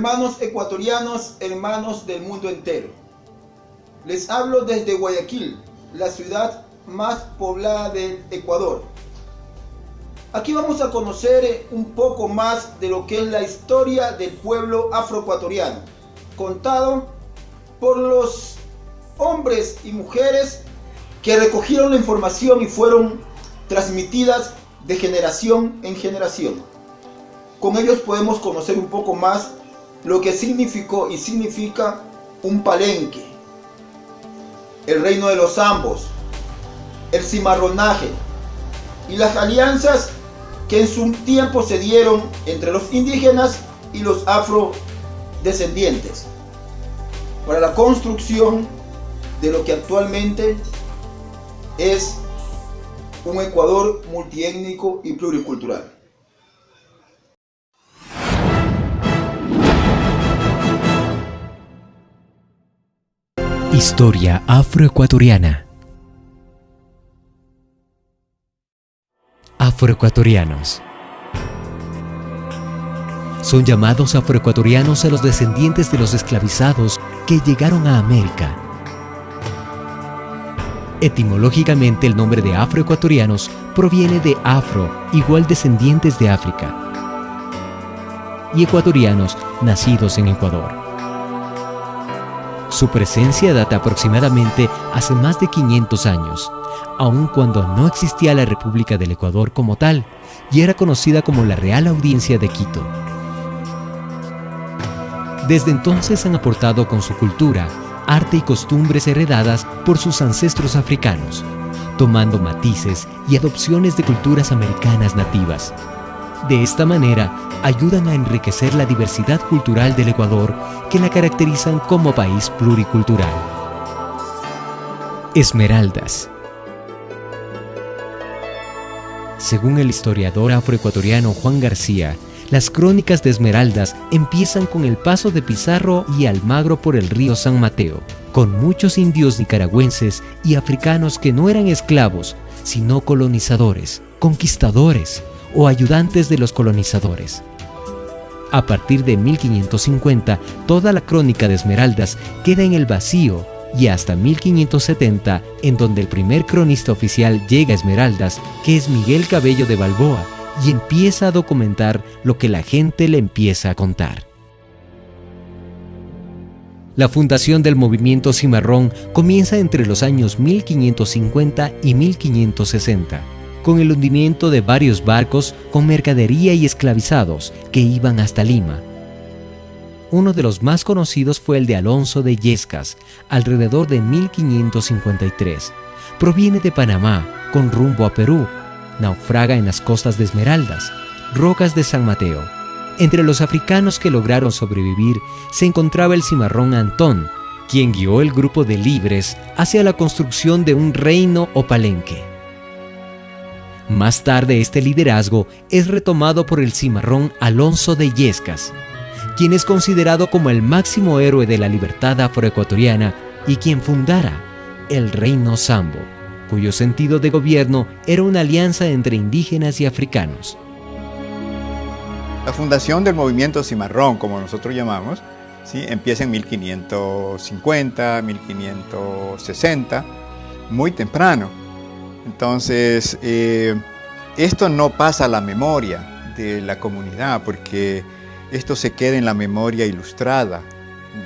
Hermanos ecuatorianos, hermanos del mundo entero. Les hablo desde Guayaquil, la ciudad más poblada del Ecuador. Aquí vamos a conocer un poco más de lo que es la historia del pueblo afroecuatoriano, contado por los hombres y mujeres que recogieron la información y fueron transmitidas de generación en generación. Con ellos podemos conocer un poco más lo que significó y significa un palenque, el reino de los Zambos, el cimarronaje y las alianzas que en su tiempo se dieron entre los indígenas y los afrodescendientes para la construcción de lo que actualmente es un Ecuador multiétnico y pluricultural. Historia afroecuatoriana. Afroecuatorianos. Son llamados afroecuatorianos a los descendientes de los esclavizados que llegaron a América. Etimológicamente, el nombre de afroecuatorianos proviene de afro, igual descendientes de África, y ecuatorianos nacidos en Ecuador. Su presencia data aproximadamente hace más de 500 años, aun cuando no existía la República del Ecuador como tal, y era conocida como la Real Audiencia de Quito. Desde entonces han aportado con su cultura, arte y costumbres heredadas por sus ancestros africanos, tomando matices y adopciones de culturas americanas nativas. De esta manera, ayudan a enriquecer la diversidad cultural del Ecuador que la caracterizan como país pluricultural. Esmeraldas. Según el historiador afroecuatoriano Juan García, las crónicas de Esmeraldas empiezan con el paso de Pizarro y Almagro por el río San Mateo, con muchos indios nicaragüenses y africanos que no eran esclavos, sino colonizadores, conquistadores o ayudantes de los colonizadores. A partir de 1550, toda la crónica de Esmeraldas queda en el vacío y hasta 1570, en donde el primer cronista oficial llega a Esmeraldas, que es Miguel Cabello de Balboa, y empieza a documentar lo que la gente le empieza a contar. La fundación del movimiento cimarrón comienza entre los años 1550 y 1560, con el hundimiento de varios barcos con mercadería y esclavizados que iban hasta Lima. Uno de los más conocidos fue el de Alonso de Illescas, alrededor de 1553. Proviene de Panamá, con rumbo a Perú. Naufraga en las costas de Esmeraldas, rocas de San Mateo. Entre los africanos que lograron sobrevivir se encontraba el cimarrón Antón, quien guió el grupo de libres hacia la construcción de un reino o palenque. Más tarde este liderazgo es retomado por el cimarrón Alonso de Illescas, quien es considerado como el máximo héroe de la libertad afroecuatoriana y quien fundara el Reino Zambo, cuyo sentido de gobierno era una alianza entre indígenas y africanos. La fundación del movimiento cimarrón, como nosotros llamamos, ¿sí?, empieza en 1550, 1560, muy temprano. Entonces, esto no pasa a la memoria de la comunidad, porque esto se queda en la memoria ilustrada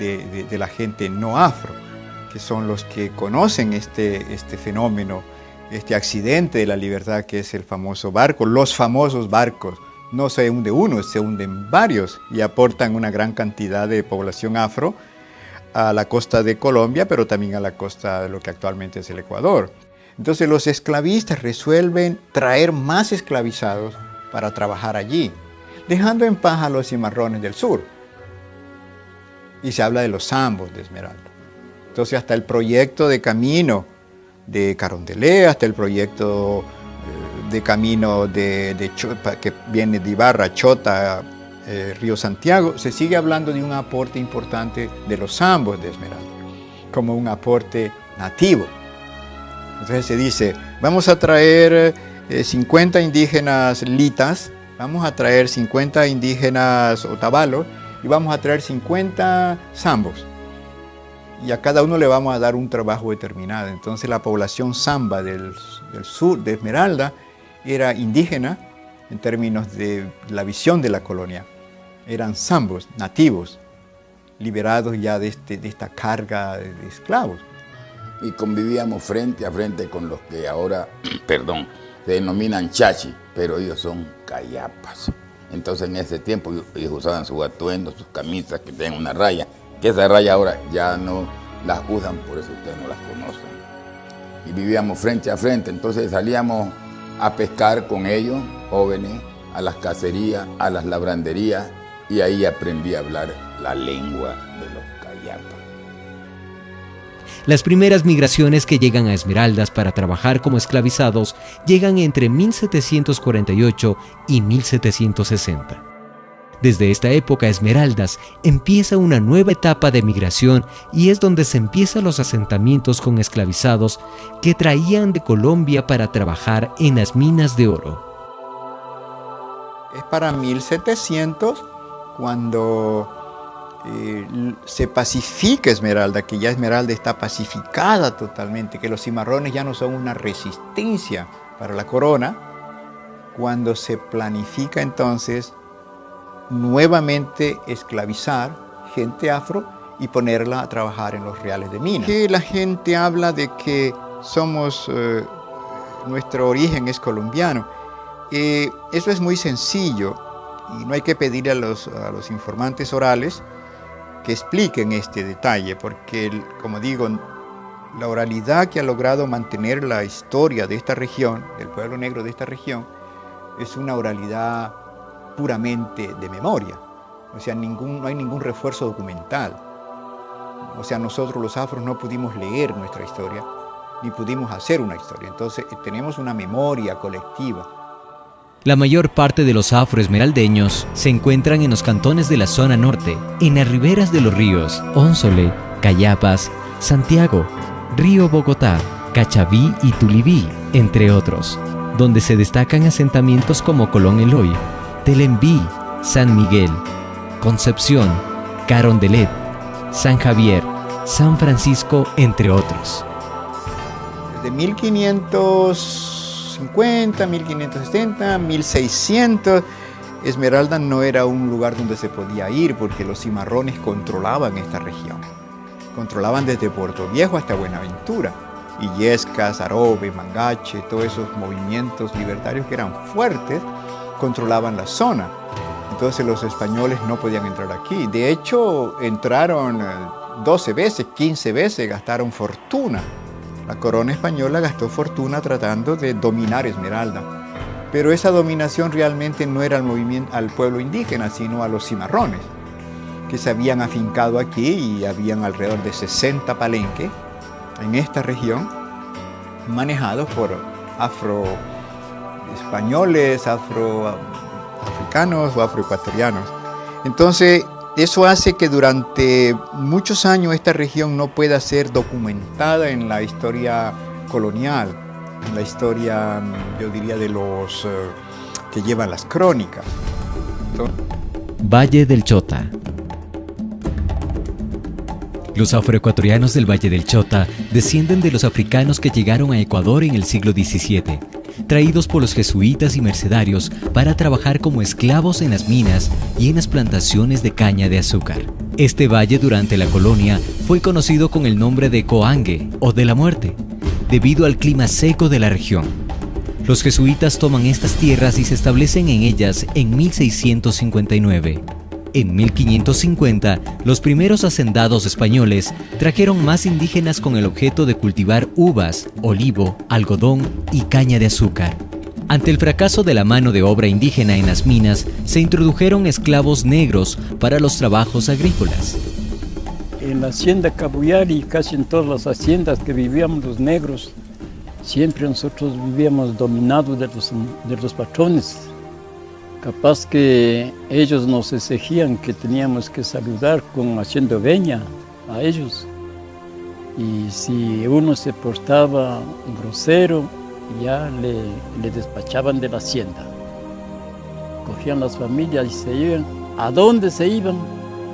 de la gente no afro, que son los que conocen este fenómeno, este accidente de la libertad que es el famoso barco, los famosos barcos. No se hunde uno, se hunden varios y aportan una gran cantidad de población afro a la costa de Colombia, pero también a la costa de lo que actualmente es el Ecuador. Entonces los esclavistas resuelven traer más esclavizados para trabajar allí, dejando en paz a los cimarrones del sur. Y se habla de los zambos de Esmeralda. Entonces hasta el proyecto de camino de Carondelet, hasta el proyecto de camino que viene de Ibarra, Chota, Río Santiago, se sigue hablando de un aporte importante de los zambos de Esmeralda, como un aporte nativo. Entonces se dice, vamos a traer 50 indígenas litas, vamos a traer 50 indígenas otabalos, y vamos a traer 50 zambos. Y a cada uno le vamos a dar un trabajo determinado. Entonces la población zamba del sur de Esmeralda era indígena en términos de la visión de la colonia. Eran zambos, nativos, liberados ya de esta carga de esclavos. Y convivíamos frente a frente con los que ahora, perdón, se denominan chachi, pero ellos son cayapas. Entonces en ese tiempo ellos usaban sus atuendos, sus camisas que tienen una raya, que esa raya ahora ya no las usan, por eso ustedes no las conocen. Y vivíamos frente a frente, entonces salíamos a pescar con ellos, jóvenes, a las cacerías, a las labranderías, y ahí aprendí a hablar la lengua de los cayapas. Las primeras migraciones que llegan a Esmeraldas para trabajar como esclavizados llegan entre 1748 y 1760. Desde esta época, Esmeraldas empieza una nueva etapa de migración y es donde se empiezan los asentamientos con esclavizados que traían de Colombia para trabajar en las minas de oro. Es para 1700 cuando se pacifica Esmeralda, que ya Esmeralda está pacificada totalmente, que los cimarrones ya no son una resistencia para la corona, cuando se planifica entonces nuevamente esclavizar gente afro y ponerla a trabajar en los reales de minas. Que la gente habla de que somos, nuestro origen es colombiano. Eso es muy sencillo y no hay que pedir a los informantes orales que expliquen este detalle, porque, como digo, la oralidad que ha logrado mantener la historia de esta región, del pueblo negro de esta región, es una oralidad puramente de memoria. O sea, no hay ningún refuerzo documental. O sea, nosotros los afros no pudimos leer nuestra historia, ni pudimos hacer una historia. Entonces, tenemos una memoria colectiva. La mayor parte de los afroesmeraldeños se encuentran en los cantones de la zona norte, en las riberas de los ríos Ónsole, Cayapas, Santiago, Río Bogotá, Cachaví y Tulibí, entre otros, donde se destacan asentamientos como Colón Eloy, Telembí, San Miguel, Concepción, Carondelet, San Javier, San Francisco, entre otros. Desde 1550, 1560, 1600, Esmeralda no era un lugar donde se podía ir porque los cimarrones controlaban esta región. Controlaban desde Puerto Viejo hasta Buenaventura. Illescas, Arobe, Mangache, todos esos movimientos libertarios que eran fuertes, controlaban la zona. Entonces los españoles no podían entrar aquí. De hecho, entraron 12 veces, 15 veces, gastaron fortuna. La corona española gastó fortuna tratando de dominar Esmeralda. Pero esa dominación realmente no era al pueblo indígena, sino a los cimarrones, que se habían afincado aquí y habían alrededor de 60 palenques en esta región, manejados por afroespañoles, afroafricanos o afroecuatorianos. Entonces, eso hace que durante muchos años esta región no pueda ser documentada en la historia colonial, en la historia, yo diría, de los que llevan las crónicas. Valle del Chota. Los afroecuatorianos del Valle del Chota descienden de los africanos que llegaron a Ecuador en el siglo XVII, traídos por los jesuitas y mercedarios para trabajar como esclavos en las minas y en las plantaciones de caña de azúcar. Este valle durante la colonia fue conocido con el nombre de Coangue o de la muerte, debido al clima seco de la región. Los jesuitas toman estas tierras y se establecen en ellas en 1659. En 1550, los primeros hacendados españoles trajeron más indígenas con el objeto de cultivar uvas, olivo, algodón y caña de azúcar. Ante el fracaso de la mano de obra indígena en las minas, se introdujeron esclavos negros para los trabajos agrícolas. En la hacienda Cabuyari, casi en todas las haciendas que vivíamos los negros, siempre nosotros vivíamos dominados de los patrones. Capaz que ellos nos exigían que teníamos que saludar haciendo veña a ellos. Y si uno se portaba grosero, ya le despachaban de la hacienda. Cogían las familias y se iban. ¿A dónde se iban?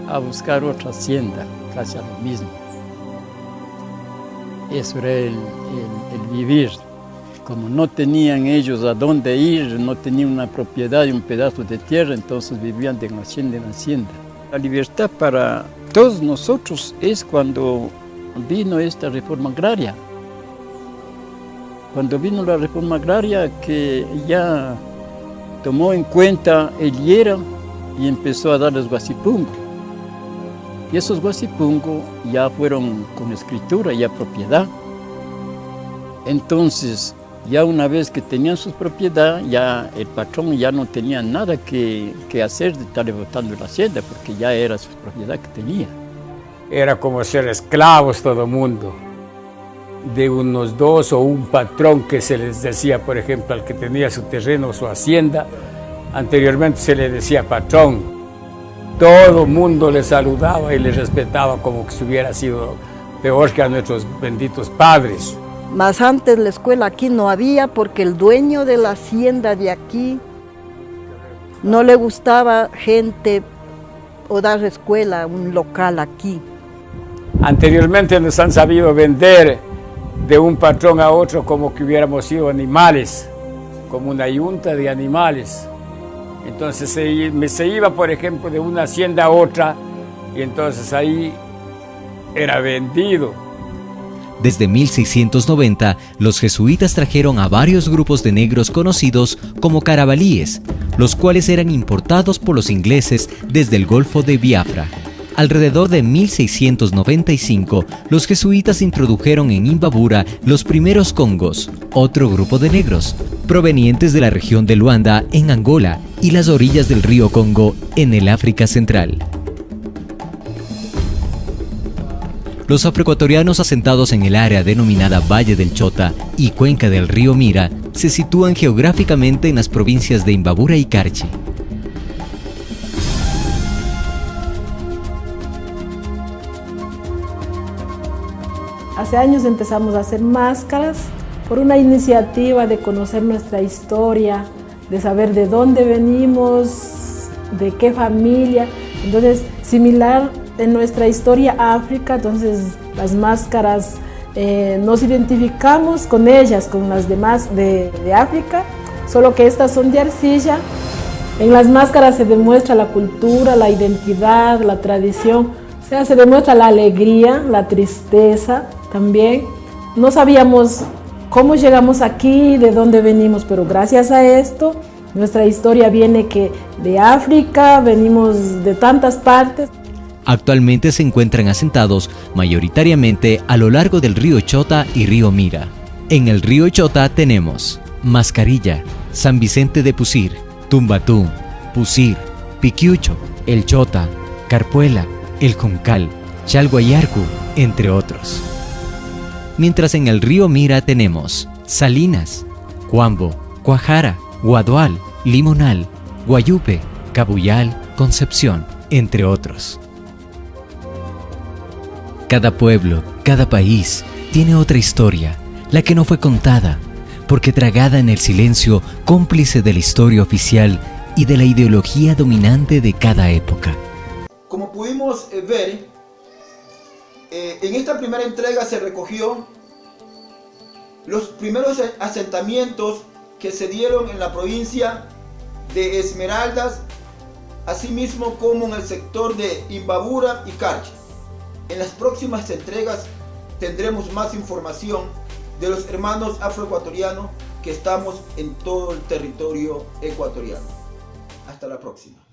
a buscar otra hacienda, casi a lo mismo. Eso era el vivir. Como no tenían ellos a dónde ir, no tenían una propiedad y un pedazo de tierra, entonces vivían de hacienda en hacienda. La libertad para todos nosotros es cuando vino esta reforma agraria. Cuando vino la reforma agraria, que ya tomó en cuenta el IERA y empezó a darles guasipungo. Y esos guasipungos ya fueron con escritura, ya propiedad. Entonces, ya una vez que tenían su propiedad, ya el patrón ya no tenía nada que hacer de estarle botando la hacienda, porque ya era su propiedad que tenía. Era como ser esclavos todo mundo, de unos dos o un patrón que se les decía, por ejemplo, al que tenía su terreno o su hacienda, anteriormente se le decía patrón. Todo mundo le saludaba y le respetaba como que si hubiera sido peor que a nuestros benditos padres. Más antes la escuela aquí no había porque el dueño de la hacienda de aquí no le gustaba gente o dar escuela, un local aquí. Anteriormente nos han sabido vender de un patrón a otro como que hubiéramos sido animales, como una yunta de animales. Entonces se iba, por ejemplo, de una hacienda a otra y entonces ahí era vendido. Desde 1690, los jesuitas trajeron a varios grupos de negros conocidos como carabalíes, los cuales eran importados por los ingleses desde el Golfo de Biafra. Alrededor de 1695, los jesuitas introdujeron en Imbabura los primeros congos, otro grupo de negros, provenientes de la región de Luanda, en Angola, y las orillas del río Congo, en el África Central. Los afroecuatorianos asentados en el área denominada Valle del Chota y cuenca del río Mira se sitúan geográficamente en las provincias de Imbabura y Carchi. Hace años empezamos a hacer máscaras por una iniciativa de conocer nuestra historia, de saber de dónde venimos, de qué familia. Entonces, similar en nuestra historia África, entonces las máscaras nos identificamos con ellas, con las demás de África, solo que estas son de arcilla. En las máscaras se demuestra la cultura, la identidad, la tradición, o sea, se demuestra la alegría, la tristeza también. No sabíamos cómo llegamos aquí, de dónde venimos, pero gracias a esto, nuestra historia viene que de África, venimos de tantas partes. Actualmente se encuentran asentados mayoritariamente a lo largo del río Chota y río Mira. En el río Chota tenemos Mascarilla, San Vicente de Pusir, Tumbatú, Pusir, Piquiucho, El Chota, Carpuela, El Juncal, Chalguayarcu, entre otros. Mientras en el río Mira tenemos Salinas, Cuambo, Cuajara, Guadual, Limonal, Guayupe, Cabuyal, Concepción, entre otros. Cada pueblo, cada país, tiene otra historia, la que no fue contada, porque tragada en el silencio cómplice de la historia oficial y de la ideología dominante de cada época. Como pudimos ver, en esta primera entrega se recogió los primeros asentamientos que se dieron en la provincia de Esmeraldas, asimismo como en el sector de Imbabura y Carchi. En las próximas entregas tendremos más información de los hermanos afroecuatorianos que estamos en todo el territorio ecuatoriano. Hasta la próxima.